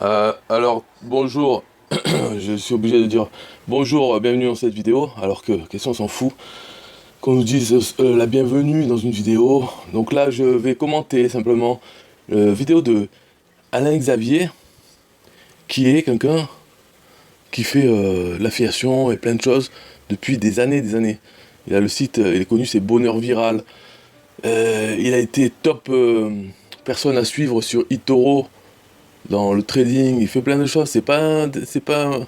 Alors, bonjour, je suis obligé de dire bonjour, bienvenue dans cette vidéo, alors que question on s'en fout, qu'on nous dise la bienvenue dans une vidéo. Donc là, je vais commenter simplement la vidéo de Alain Xavier, qui est quelqu'un qui fait l'affiliation et plein de choses depuis des années et des années. Il a le site, il est connu, c'est Bonheur Viral. Il a été top personne à suivre sur eToro. Dans le trading, il fait plein de choses. C'est pas un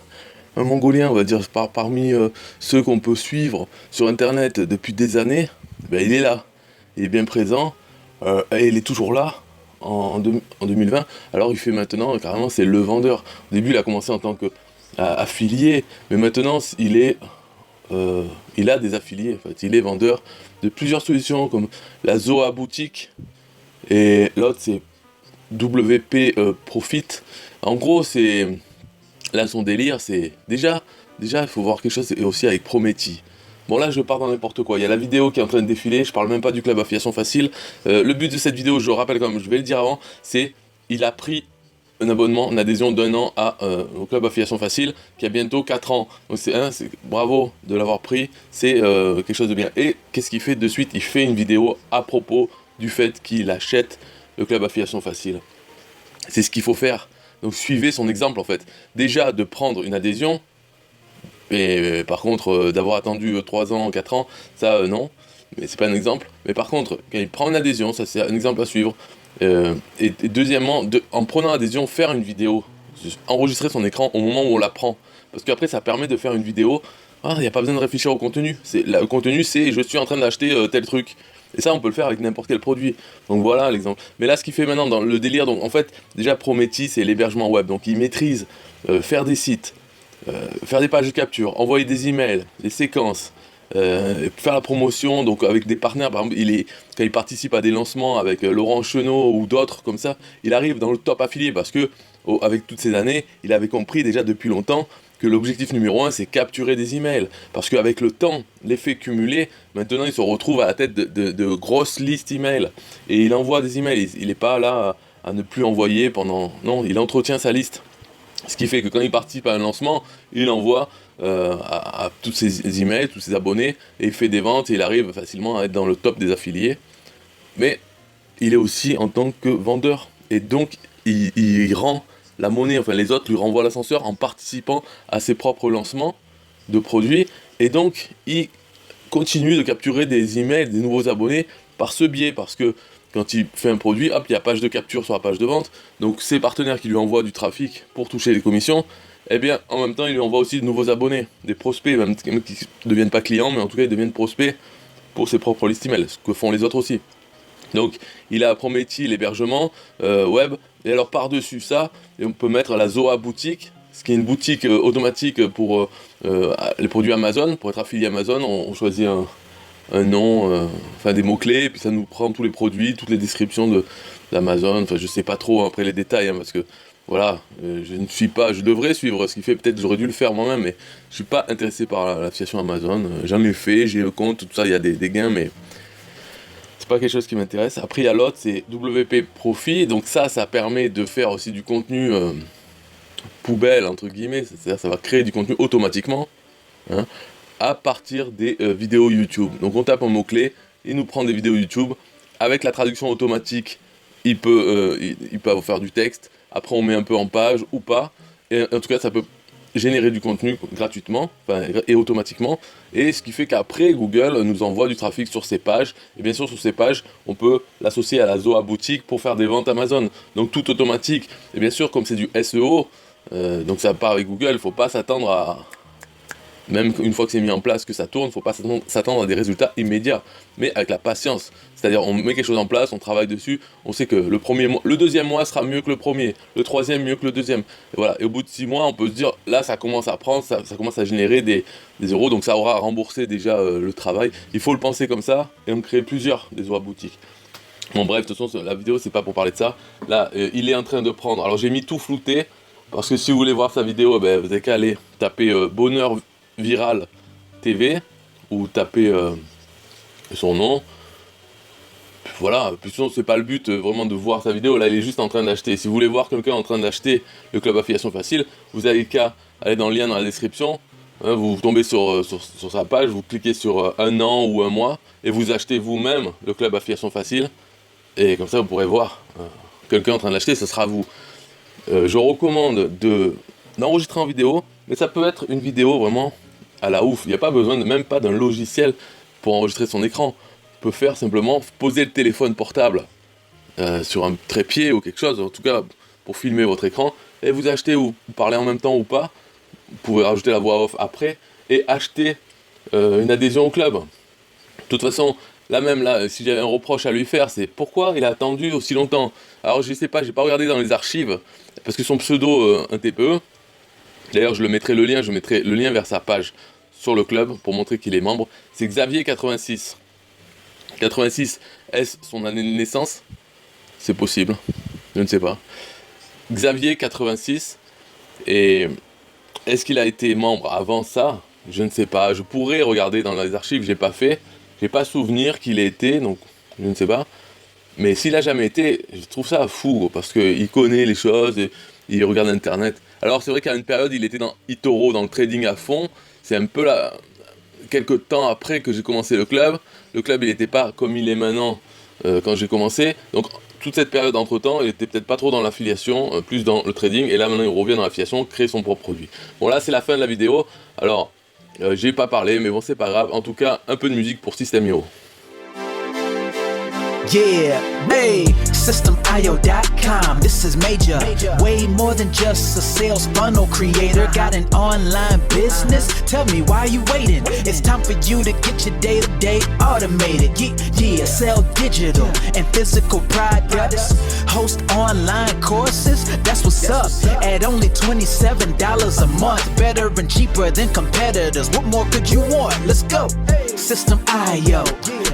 Mongolien, on va dire, parmi ceux qu'on peut suivre sur Internet depuis des années. Ben, il est là, il est bien présent, et il est toujours là en 2020. Alors il fait maintenant, carrément, c'est le vendeur. Au début, il a commencé en tant qu'affilié, mais maintenant, il a des affiliés. En fait, il est vendeur de plusieurs solutions comme la Zoa Boutique, et l'autre, c'est WP Profit. En gros, c'est là son délire, c'est déjà il faut voir quelque chose et aussi avec Prometi. Bon là je pars dans n'importe quoi, il y a la vidéo qui est en train de défiler, je parle même pas du club affiliation facile. Le but de cette vidéo, je le rappelle comme je vais le dire avant, c'est il a pris un abonnement, une adhésion d'un an au club affiliation facile qui a bientôt 4 ans. Donc c'est bravo de l'avoir pris, c'est quelque chose de bien. Et qu'est-ce qu'il fait de suite? Il fait une vidéo à propos du fait qu'il achète le club affiliation facile. C'est ce qu'il faut faire. Donc suivez son exemple en fait. Déjà de prendre une adhésion, et par contre d'avoir attendu 3 ans, 4 ans, ça non, mais c'est pas un exemple. Mais par contre, quand il prend une adhésion, ça c'est un exemple à suivre. Et deuxièmement, en prenant l'adhésion, faire une vidéo, enregistrer son écran au moment où on la prend. Parce qu'après ça permet de faire une vidéo, il n'y a pas besoin de réfléchir au contenu. Le contenu c'est je suis en train d'acheter tel truc. Et ça, on peut le faire avec n'importe quel produit. Donc voilà l'exemple. Mais là, ce qu'il fait maintenant dans le délire, donc en fait, déjà Prometi, c'est l'hébergement web. Donc il maîtrise faire des sites, faire des pages de capture, envoyer des emails, des séquences, faire la promotion. Donc avec des partenaires, par exemple, quand il participe à des lancements avec Laurent Chenot ou d'autres comme ça, il arrive dans le top affilié parce que avec toutes ces années, il avait compris déjà depuis longtemps que l'objectif numéro un, c'est capturer des emails. Parce qu'avec le temps, l'effet cumulé, maintenant, il se retrouve à la tête de grosses listes emails. Et il envoie des emails. Il n'est pas là à ne plus envoyer pendant... Non, il entretient sa liste. Ce qui fait que quand il participe à un lancement, il envoie à tous ses emails, tous ses abonnés, et il fait des ventes, et il arrive facilement à être dans le top des affiliés. Mais il est aussi en tant que vendeur. Et donc, il rend la monnaie, enfin les autres lui renvoient l'ascenseur en participant à ses propres lancements de produits. Et donc, il continue de capturer des emails, des nouveaux abonnés par ce biais, parce que quand il fait un produit, hop, il y a page de capture sur la page de vente. Donc, ses partenaires qui lui envoient du trafic pour toucher les commissions, eh bien, en même temps, il lui envoie aussi de nouveaux abonnés, des prospects, même qui ne deviennent pas clients, mais en tout cas, ils deviennent prospects pour ses propres listes email, ce que font les autres aussi. Donc, il a Prometi l'hébergement web, et alors par-dessus ça, on peut mettre la Zoa Boutique, ce qui est une boutique automatique pour les produits Amazon. Pour être affilié Amazon, on choisit un nom, enfin des mots-clés, et puis ça nous prend tous les produits, toutes les descriptions d'Amazon. Enfin, je sais pas trop après les détails, parce que voilà, je devrais suivre ce qu'il fait, peut-être j'aurais dû le faire moi-même, mais je suis pas intéressé par l'affiliation Amazon. J'en ai fait, j'ai le compte, tout ça, il y a des gains, mais c'est pas quelque chose qui m'intéresse. Après, il y a l'autre, c'est WP Profit. Donc ça permet de faire aussi du contenu poubelle, entre guillemets. C'est-à-dire ça va créer du contenu automatiquement, hein, à partir des vidéos YouTube. Donc on tape un mot-clé, il nous prend des vidéos YouTube. Avec la traduction automatique, il peut faire du texte. Après, on met un peu en page ou pas. Et en tout cas, ça peut générer du contenu gratuitement et automatiquement, et ce qui fait qu'après Google nous envoie du trafic sur ces pages, et bien sûr sur ces pages on peut l'associer à la Zoa Boutique pour faire des ventes Amazon, donc tout automatique. Et bien sûr comme c'est du SEO, donc ça part avec Google, il ne faut pas s'attendre à, même une fois que c'est mis en place, que ça tourne, il ne faut pas s'attendre à des résultats immédiats, mais avec la patience. C'est-à-dire, on met quelque chose en place, on travaille dessus, on sait que le deuxième mois sera mieux que le premier, le troisième mieux que le deuxième. Et voilà. Et au bout de 6 mois, on peut se dire, là, ça commence à prendre, ça commence à générer des euros, donc ça aura remboursé déjà le travail. Il faut le penser comme ça, et on crée plusieurs des OA boutiques. Bon, bref, de toute façon, la vidéo, c'est pas pour parler de ça. Là, il est en train de prendre. Alors, j'ai mis tout flouté, parce que si vous voulez voir sa vidéo, ben, vous avez qu'à aller taper Bonheur Viral TV, ou taper son nom, voilà, puis sinon c'est pas le but vraiment de voir sa vidéo, là il est juste en train d'acheter. Si vous voulez voir quelqu'un en train d'acheter le club affiliation facile, vous avez qu'à aller dans le lien dans la description, hein, vous tombez sur sa page, vous cliquez sur un an ou un mois, et vous achetez vous-même le club affiliation facile, et comme ça vous pourrez voir quelqu'un en train d'acheter, ce sera vous. Je recommande d'enregistrer en vidéo, mais ça peut être une vidéo vraiment à la ouf, il n'y a pas besoin même pas d'un logiciel pour enregistrer son écran. Peut faire simplement poser le téléphone portable sur un trépied ou quelque chose, en tout cas pour filmer votre écran, et vous achetez ou vous parlez en même temps ou pas, vous pouvez rajouter la voix off après, et acheter une adhésion au club. De toute façon, là, si j'avais un reproche à lui faire, c'est pourquoi il a attendu aussi longtemps. Alors je sais pas, j'ai pas regardé dans les archives, parce que son pseudo, un TPE, d'ailleurs je mettrai le lien vers sa page sur le club, pour montrer qu'il est membre, c'est Xavier86. 86, est-ce son année de naissance? C'est possible, je ne sais pas. Xavier 86, et est-ce qu'il a été membre avant ça? Je ne sais pas, je pourrais regarder dans les archives, j'ai pas fait, j'ai pas souvenir qu'il ait été, donc je ne sais pas. Mais s'il a jamais été, je trouve ça fou, parce qu'il connaît les choses, et il regarde internet. Alors c'est vrai qu'à une période, il était dans eToro, dans le trading à fond, c'est un peu là... Quelques temps après que j'ai commencé le club il n'était pas comme il est maintenant quand j'ai commencé, donc toute cette période entre temps il était peut-être pas trop dans l'affiliation, plus dans le trading, et là maintenant il revient dans l'affiliation, créer son propre produit. Bon là c'est la fin de la vidéo, alors j'ai pas parlé mais bon c'est pas grave, en tout cas un peu de musique pour System.io. Yeah, hey, SystemIO.com, this is major. Way more than just a sales funnel creator. Got an online business? Tell me why you waiting? It's time for you to get your day-to-day automated. Yeah, sell digital and physical products. Host online courses, that's what's up. At only $27 a month, better and cheaper than competitors. What more could you want? Let's go. System.io,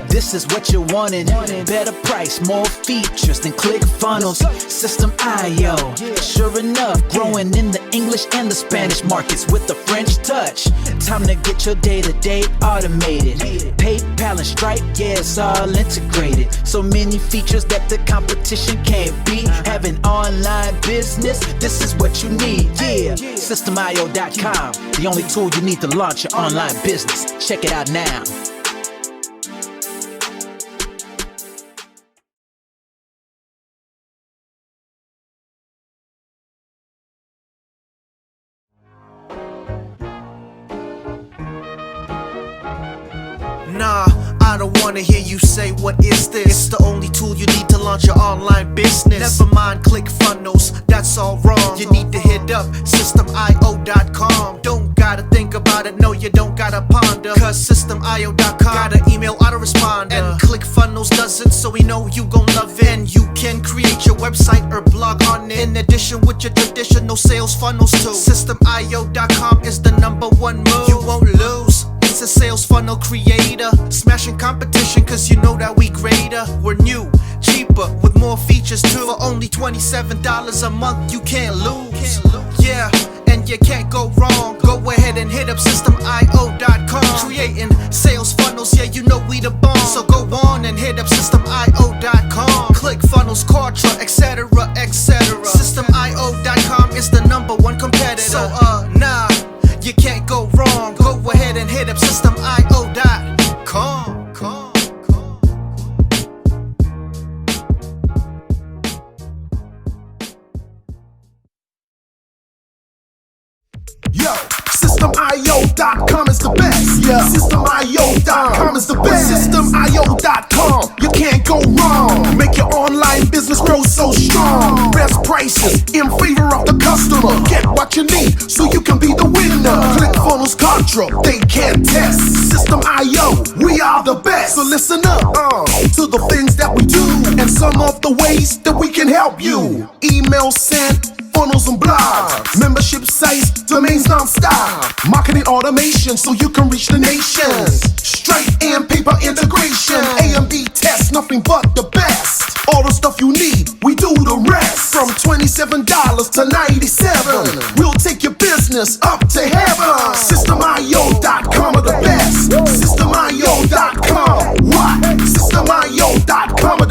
this is what you're wanting. Better price, more features than ClickFunnels. System.io, sure enough, growing in the English and the Spanish markets with the French touch. Time to get your day-to-day automated. PayPal and Stripe, yeah, it's all integrated. So many features that the competition can't beat. Have an online business, this is what you need. Yeah, System.io.com, the only tool you need to launch your online business. Check it out now. Nah, I don't wanna hear you say what is this. It's the only tool you need to launch your online business. Never mind ClickFunnels, that's all wrong. You need to hit up System.io.com. Don't gotta think about it, no you don't gotta ponder. Cause System.io.com got an email autoresponder. And ClickFunnels does it, so we know you gon' love it. And you can create your website or blog on it, in addition with your traditional sales funnels too. System.io.com is the #1 move. You won't lose. It's a sales funnel creator, smashing competition cause you know that we greater. We're new, cheaper, with more features too. For only $27 a month, you can't lose. Yeah, and you can't go wrong. Go ahead and hit up System.io.com. Creating sales funnels, yeah, you know we the bomb. So go on and hit up System.io.com. ClickFunnels, Kartra, etc, etc. System.io.com is the #1 competitor. So nah, you can't go wrong. Go ahead and hit up System.io.com. Yo, System.io.com is the best. Yeah, System.io.com is the best. System.io.com, you can't go wrong. Make your online business grow so strong. Best prices in favor of the customer. Get what you need so you can be the winner. ClickFunnels, Kartra, they can't test. System.io, we are the best. So listen up to the things that we do and some of the ways that we can help you. Email sent, funnels and blogs, membership sites, domains non-stop, marketing automation so you can reach the nation. Stripe and paper integration, A&B tests, nothing but the best. All the stuff you need, we do the rest. From $27 to $97, we'll take your business up to heaven. System.io.com are the best. System.io.com, what? System.io.com are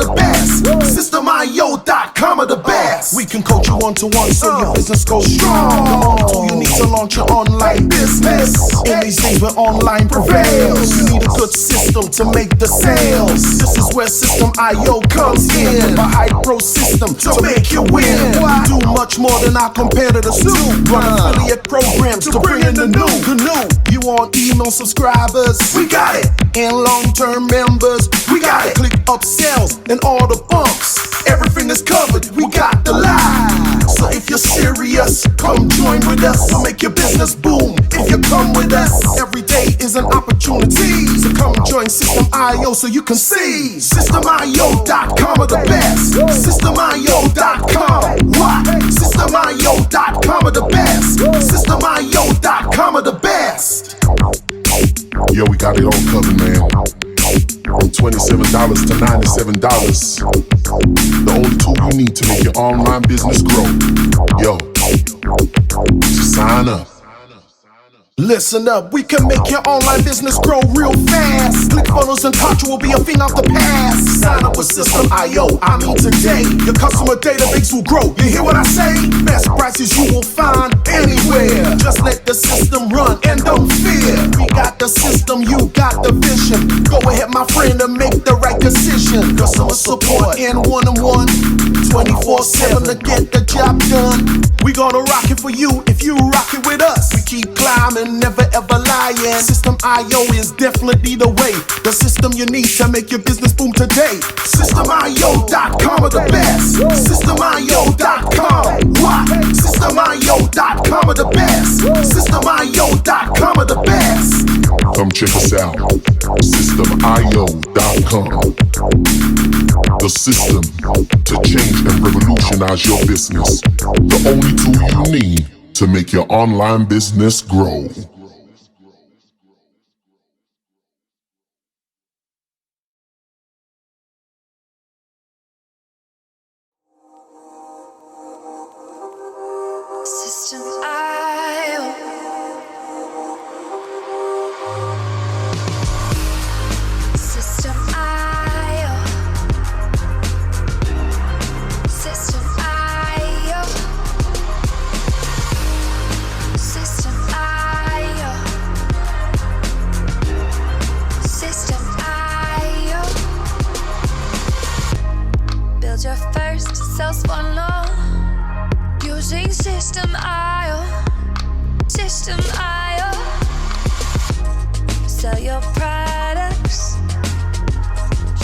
best. We can coach you one-to-one so your business goes strong. The only tool you need to launch your online business. In these days where online prevails, you need a good system to make the sales. This is where System.io comes in. A high-pro system to make you win. We do much more than our competitors do. Run affiliate programs to bring in the new. You want email subscribers? We got it. And long-term members? We got it. Click upsells and all the bumps. Everything is covered. We got the lie. So if you're serious, come join with us. We'll make your business boom. If you come with us, every day is an opportunity. So come join System.io so you can see. System.io.com are the best. System.io.com. What? System.io.com are the best. System.io.com are the best. Yo, we got it all covered, man. From $27 to $97. The only tool you need to make your online business grow. Yo, just sign up. Listen up, we can make your online business grow real fast. ClickFunnels and Contra will be a thing of the past. Sign up with System.io, I mean today. Your customer database will grow, you hear what I say? Best prices you will find anywhere. Just let the system run and don't fear. We got the system, you got the vision. Go ahead my friend and make the right decision. Customer support and one-on-one 24/7 to get the job done. We gonna rock it for you if you rock it with us. We keep climbing, never ever lying. System.io is definitely the way. The system you need to make your business boom today. System.io.com are the best. System.io.com. What? System.io.com are the best. System.io.com are the best. Come check us out. System.io.com. The system to change and revolutionize your business. The only tool you need to make your online business grow. System.io. System.io. System.io. System.io. System.io. Build your first sales funnel using System.io. System.io. Sell your products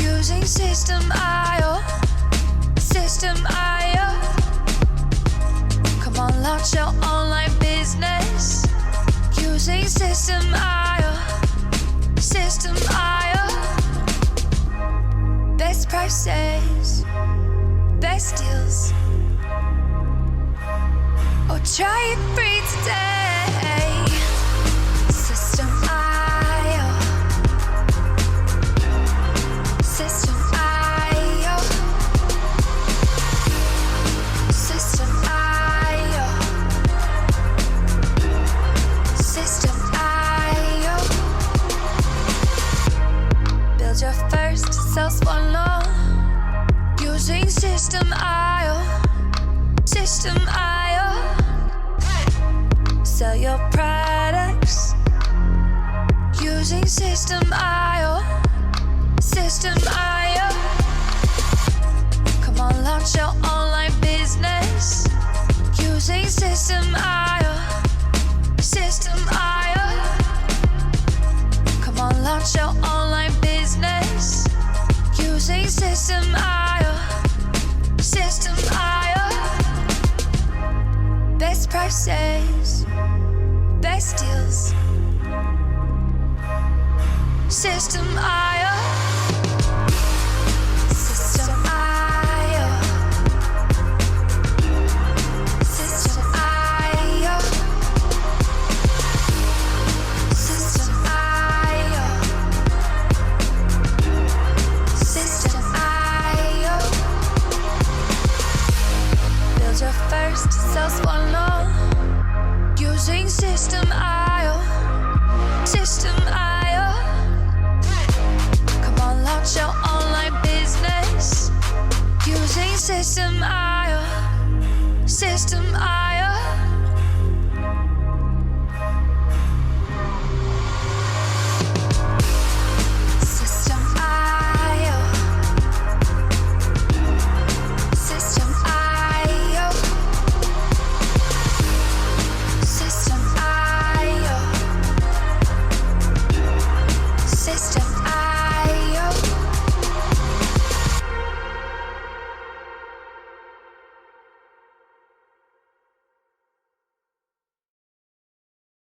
using System.io. System.io. Come on, launch your online business using System.io. System.io. Best prices, best deals. Or try it free today. System.io. System.io. System.io. System.io. Build your first sales funnel using System.io. System.io. Sell your products using System.io. System.io. Come on, launch your online business using System.io. System.io. Come on, launch your online business using System.io. System.io. Best prices, best deals. System.io.